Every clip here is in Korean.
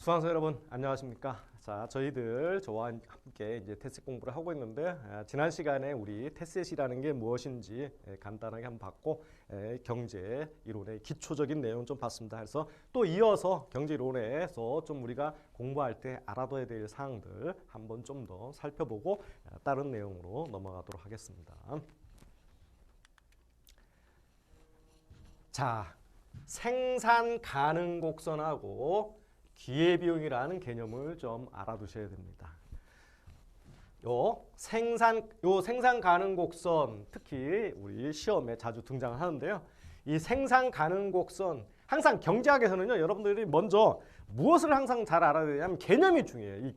수강생 여러분 안녕하십니까? 자, 저희들 저와 함께 이제 테스 공부를 하고 있는데 지난 시간에 우리 테스셋이라는 게 무엇인지 간단하게 한번 봤고 경제 이론의 기초적인 내용 좀 봤습니다. 그래서 또 이어서 경제 이론에서 좀 우리가 공부할 때 알아둬야 될 사항들 한번 좀 더 살펴보고 다른 내용으로 넘어가도록 하겠습니다. 자, 생산 가능 곡선하고 기회비용이라는 개념을 좀 알아두셔야 됩니다. 요 생산 가능 곡선 특히 우리 시험에 자주 등장하는데요. 이 생산 가능 곡선 항상 경제학에서는요, 여러분들이 먼저 무엇을 항상 잘 알아야 되냐면 개념이 중요해요. 이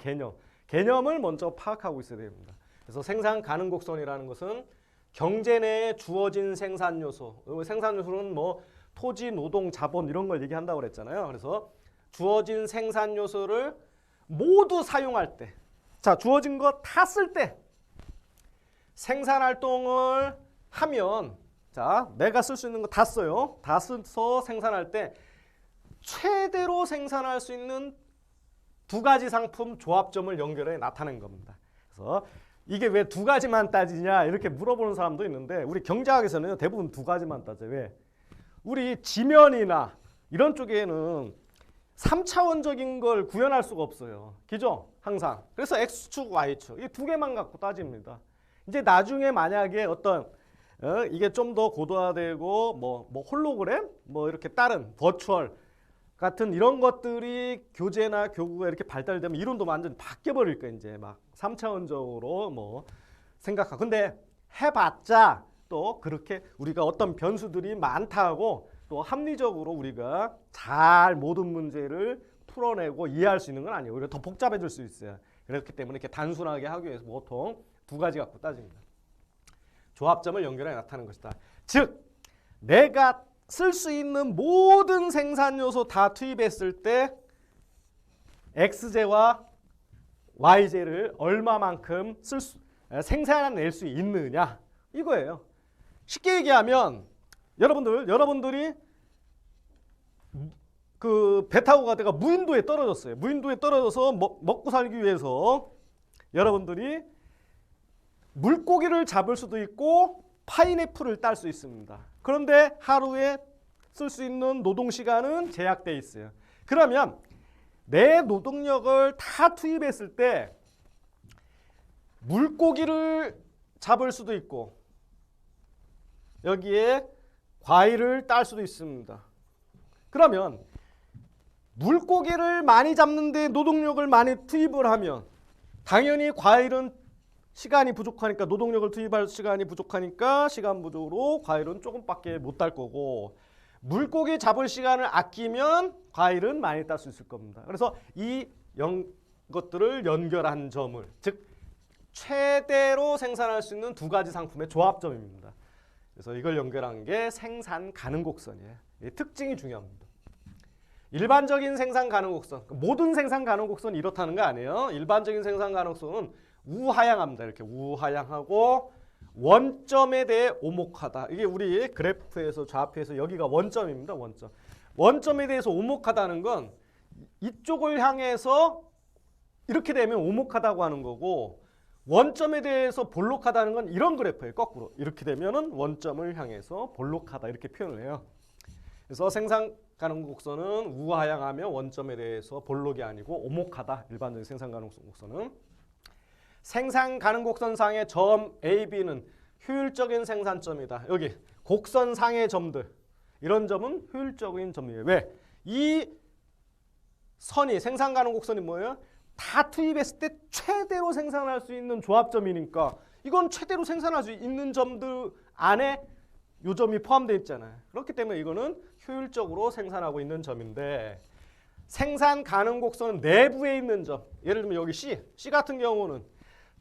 개념을 먼저 파악하고 있어야 됩니다. 그래서 생산 가능 곡선이라는 것은 경제 내에 주어진 생산 요소, 생산 요소는 뭐 토지, 노동, 자본 이런 걸 얘기한다고 그랬잖아요. 그래서 주어진 생산 요소를 모두 사용할 때, 자, 주어진 거 다 쓸 때 생산 활동을 하면, 자, 내가 쓸 수 있는 거 다 써요. 다 써서 생산할 때 최대로 생산할 수 있는 두 가지 상품 조합점을 연결해 나타낸 겁니다. 그래서 이게 왜 두 가지만 따지냐 이렇게 물어보는 사람도 있는데 우리 경제학에서는 대부분 두 가지만 따져요. 왜? 우리 지면이나 이런 쪽에는 3차원적인 걸 구현할 수가 없어요. 그죠? 항상. 그래서 X축, Y축 이 두 개만 갖고 따집니다. 이제 나중에 만약에 어떤 이게 좀 더 고도화되고 뭐 홀로그램 뭐 이렇게 다른 버추얼 같은 이런 것들이 교재나 교구가 이렇게 발달되면 이론도 완전히 바뀌어 버릴 거예요. 이제 막 3차원적으로 뭐 생각하고. 근데 해봤자 또 그렇게 우리가 어떤 변수들이 많다고 또 합리적으로 우리가 잘 모든 문제를 풀어내고 이해할 수 있는 건 아니에요. 오히려 더 복잡해질 수 있어요. 그렇기 때문에 이렇게 단순하게 하기 위해서 보통 두 가지 갖고 따집니다. 조합점을 연결해 나타내는 것이다. 즉, 내가 쓸 수 있는 모든 생산 요소 다 투입했을 때 X제와 Y제를 얼마만큼 생산해낼 수 있느냐 이거예요. 쉽게 얘기하면 여러분들이 그 배 타고 가다가 무인도에 떨어졌어요. 무인도에 떨어져서 먹고 살기 위해서 여러분들이 물고기를 잡을 수도 있고 파인애플을 딸 수 있습니다. 그런데 하루에 쓸 수 있는 노동시간은 제약되어 있어요. 그러면 내 노동력을 다 투입했을 때 물고기를 잡을 수도 있고 여기에 과일을 딸 수도 있습니다. 그러면 물고기를 많이 잡는데 노동력을 많이 투입을 하면 당연히 과일은 시간이 부족하니까 노동력을 투입할 시간이 부족하니까 시간 부족으로 과일은 조금밖에 못 딸 거고 물고기 잡을 시간을 아끼면 과일은 많이 딸 수 있을 겁니다. 그래서 이 것들을 연결한 점을 즉 최대로 생산할 수 있는 두 가지 상품의 조합점입니다. 그래서 이걸 연결한 게 생산 가능 곡선이에요. 이 특징이 중요합니다. 일반적인 생산 가능 곡선, 모든 생산 가능 곡선이 이렇다는 거 아니에요. 일반적인 생산 가능 곡선은 우하향합니다. 이렇게 우하향하고 원점에 대해 오목하다. 이게 우리 그래프에서 좌표에서 여기가 원점입니다. 원점에 대해서 오목하다는 건 이쪽을 향해서 이렇게 되면 오목하다고 하는 거고 원점에 대해서 볼록하다는 건 이런 그래프예요. 거꾸로 이렇게 되면은 원점을 향해서 볼록하다 이렇게 표현을 해요. 그래서 생산 가능 곡선은 우하향하며 원점에 대해서 볼록이 아니고 오목하다. 일반적인 생산 가능 곡선은 생산 가능 곡선상의 점 A, B는 효율적인 생산점이다. 여기 곡선상의 점들 이런 점은 효율적인 점이에요. 왜? 이 선이 생산 가능 곡선이 뭐예요? 다 투입했을 때 최대로 생산할 수 있는 조합점이니까 이건 최대로 생산할 수 있는 점들 안에 요 점이 포함되어 있잖아요. 그렇기 때문에 이거는 효율적으로 생산하고 있는 점인데 생산 가능 곡선은 내부에 있는 점, 예를 들면 여기 C 같은 경우는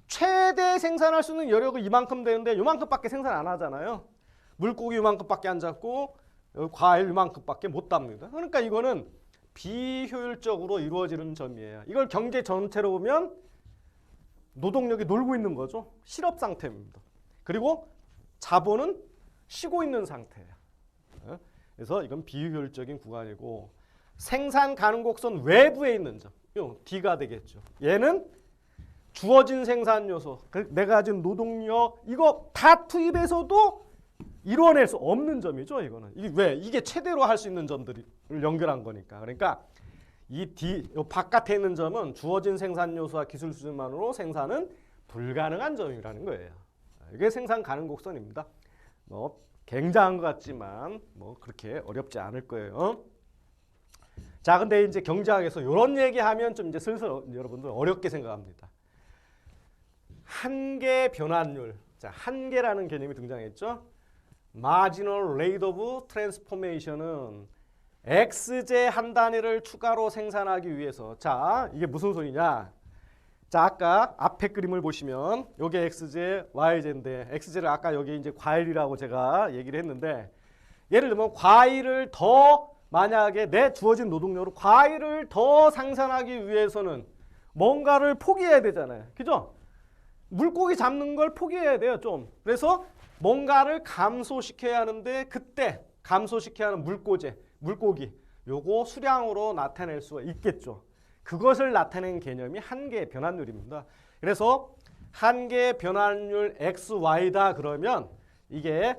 최대 생산할 수 있는 여력이 이만큼 되는데 이만큼밖에 생산 안 하잖아요. 물고기 이만큼밖에 안 잡고 과일 이만큼밖에 못 답니다. 그러니까 이거는 비효율적으로 이루어지는 점이에요. 이걸 경제 전체로 보면 노동력이 놀고 있는 거죠. 실업 상태입니다. 그리고 자본은 쉬고 있는 상태예요. 그래서 이건 비효율적인 구간이고 생산 가능 곡선 외부에 있는 점. D가 되겠죠. 얘는 주어진 생산 요소, 내가 가진 노동력 이거 다 투입해서도 이뤄낼 수 없는 점이죠. 이거는 이게 왜? 이게 최대로 할 수 있는 점들을 연결한 거니까. 그러니까 이 D 요 바깥에 있는 점은 주어진 생산 요소와 기술 수준만으로 생산은 불가능한 점이라는 거예요. 이게 생산 가능 곡선입니다. 뭐 굉장한 것 같지만 뭐 그렇게 어렵지 않을 거예요. 자, 근데 이제 경제학에서 이런 얘기하면 좀 이제 슬슬 여러분들 어렵게 생각합니다. 한계 변환율. 자, 한계라는 개념이 등장했죠. Marginal Rate of Transformation은 X제 한 단위를 추가로 생산하기 위해서. 자, 이게 무슨 소리냐? 자, 아까 앞에 그림을 보시면 요게 X제, Y제인데 X제를 아까 여기 이제 과일이라고 제가 얘기를 했는데 예를 들면 과일을 더 만약에 내 주어진 노동력으로 과일을 더 생산하기 위해서는 뭔가를 포기해야 되잖아요. 그죠? 물고기 잡는 걸 포기해야 돼요, 좀. 그래서 뭔가를 감소시켜야 하는데 그때 감소시켜야 하는 물고기 요거 수량으로 나타낼 수가 있겠죠. 그것을 나타낸 개념이 한계 변환율입니다. 그래서 한계 변환율 XY다 그러면 이게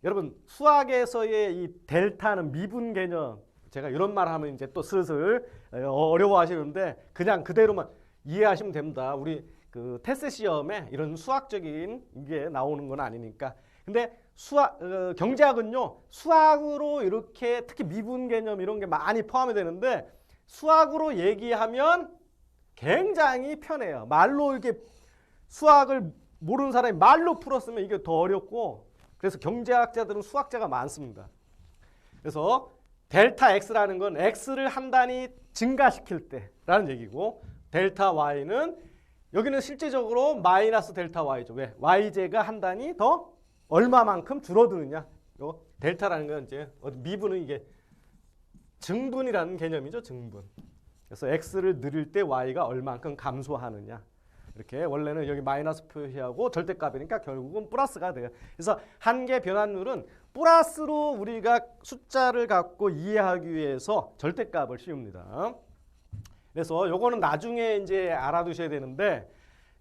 여러분 수학에서의 이 델타는 미분 개념 제가 이런 말 하면 이제 또 슬슬 어려워하시는데 그냥 그대로만 이해하시면 됩니다. 우리 그 테스트 시험에 이런 수학적인 게 나오는 건 아니니까. 근데 경제학은요 수학으로 이렇게 특히 미분 개념 이런 게 많이 포함이 되는데 수학으로 얘기하면 굉장히 편해요. 말로 이렇게 수학을 모르는 사람이 말로 풀었으면 이게 더 어렵고 그래서 경제학자들은 수학자가 많습니다. 그래서 델타 X라는 건 X를 한 단위 증가시킬 때라는 얘기고 델타 Y는 여기는 실제적으로 마이너스 델타 Y죠. 왜? Y제가 한 단위 더 얼마만큼 줄어드느냐. 요 델타라는 건 이제 미분은 이게 증분이라는 개념이죠. 증분. 그래서 X를 늘릴 때 Y가 얼만큼 감소하느냐. 이렇게 원래는 여기 마이너스 표시하고 절대값이니까 결국은 플러스가 돼요. 그래서 한계 변환율은 플러스로 우리가 숫자를 갖고 이해하기 위해서 절대값을 씌웁니다. 그래서 요거는 나중에 이제 알아두셔야 되는데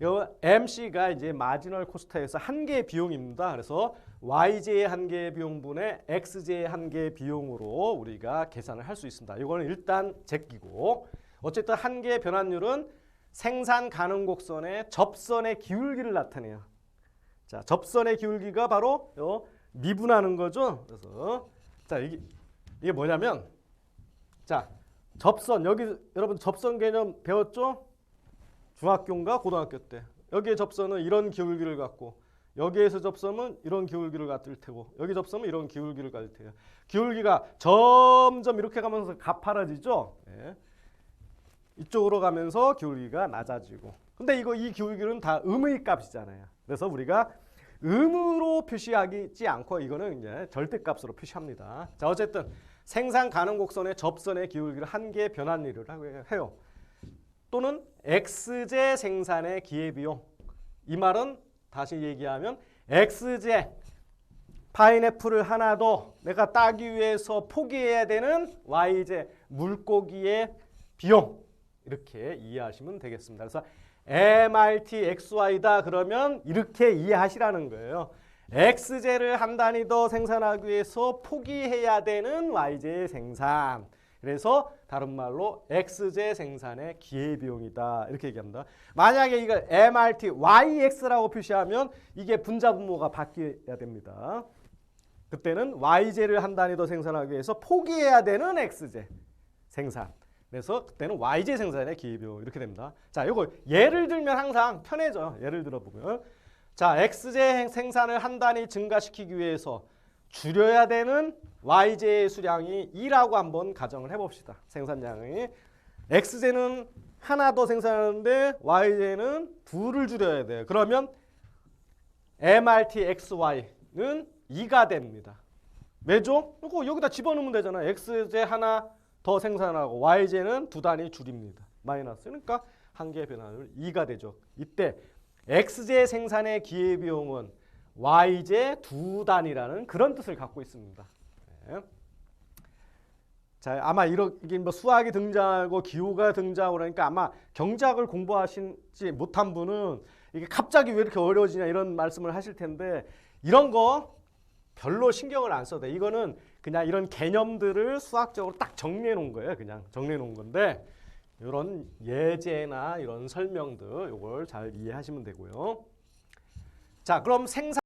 요 MC가 이제 마지널 코스트에서 한계 비용입니다. 그래서 Y제의 한계 비용분의 X제의 한계 비용으로 우리가 계산을 할 수 있습니다. 이거는 일단 제끼고 어쨌든 한계 변환율은 생산 가능 곡선의 접선의 기울기를 나타내요. 자, 접선의 기울기가 바로 요 미분하는 거죠. 그래서 자, 이게 뭐냐면 자, 접선 여기 여러분 접선 개념 배웠죠? 중학교인가 고등학교 때. 여기에 접선은 이런 기울기를 갖고 여기에서 접선은 이런 기울기를 갖을 테고 여기 접선은 이런 기울기를 가질 테고 기울기가 점점 이렇게 가면서 가파라지죠. 네. 이쪽으로 가면서 기울기가 낮아지고 근데 이 기울기는 다 음의 값이잖아요. 그래서 우리가 음으로 표시하지 않고 이거는 이제 절대값으로 표시합니다. 자, 어쨌든 생산 가능 곡선의 접선의 기울기를 한계 변환율이라고 해요. 또는 X제 생산의 기회비용. 이 말은 다시 얘기하면 X제 파인애플을 하나 더 내가 따기 위해서 포기해야 되는 Y제 물고기의 비용. 이렇게 이해하시면 되겠습니다. 그래서 MRT XY다 그러면 이렇게 이해하시라는 거예요. X제를 한 단위 더 생산하기 위해서 포기해야 되는 Y제의 생산. 그래서 다른 말로 X제 생산의 기회비용이다. 이렇게 얘기합니다. 만약에 이걸 MRT YX라고 표시하면 이게 분자분모가 바뀌어야 됩니다. 그때는 Y제를 한 단위 더 생산하기 위해서 포기해야 되는 X제 생산. 그래서 그때는 Y제 생산의 기회비용 이렇게 됩니다. 자, 이거 예를 들면 항상 편해져. 예를 들어보면 자, X제 생산을 한 단위 증가시키기 위해서 줄여야 되는 Y제의 수량이 2라고 한번 가정을 해봅시다. 생산량이. X제는 하나 더 생산하는데 Y제는 2를 줄여야 돼요. 그러면 MRT XY는 2가 됩니다. 왜죠? 이거 여기다 집어넣으면 되잖아. X제 하나 더 생산하고 Y제는 2단위 줄입니다. 마이너스. 그러니까 한계 변환율 2가 되죠. 이때 X제 생산의 기회비용은 Y제 2단위라는 그런 뜻을 갖고 있습니다. 네. 자, 아마 이게 뭐 수학이 등장하고 기후가 등장하고 그러니까 아마 경제학을 공부하시지 못한 분은 이게 갑자기 왜 이렇게 어려워지냐 이런 말씀을 하실 텐데 이런 거 별로 신경을 안 써도 돼. 이거는 그냥 이런 개념들을 수학적으로 딱 정리해 놓은 거예요. 그냥 정리해 놓은 건데 이런 예제나 이런 설명들 이걸 잘 이해하시면 되고요. 자, 그럼 생산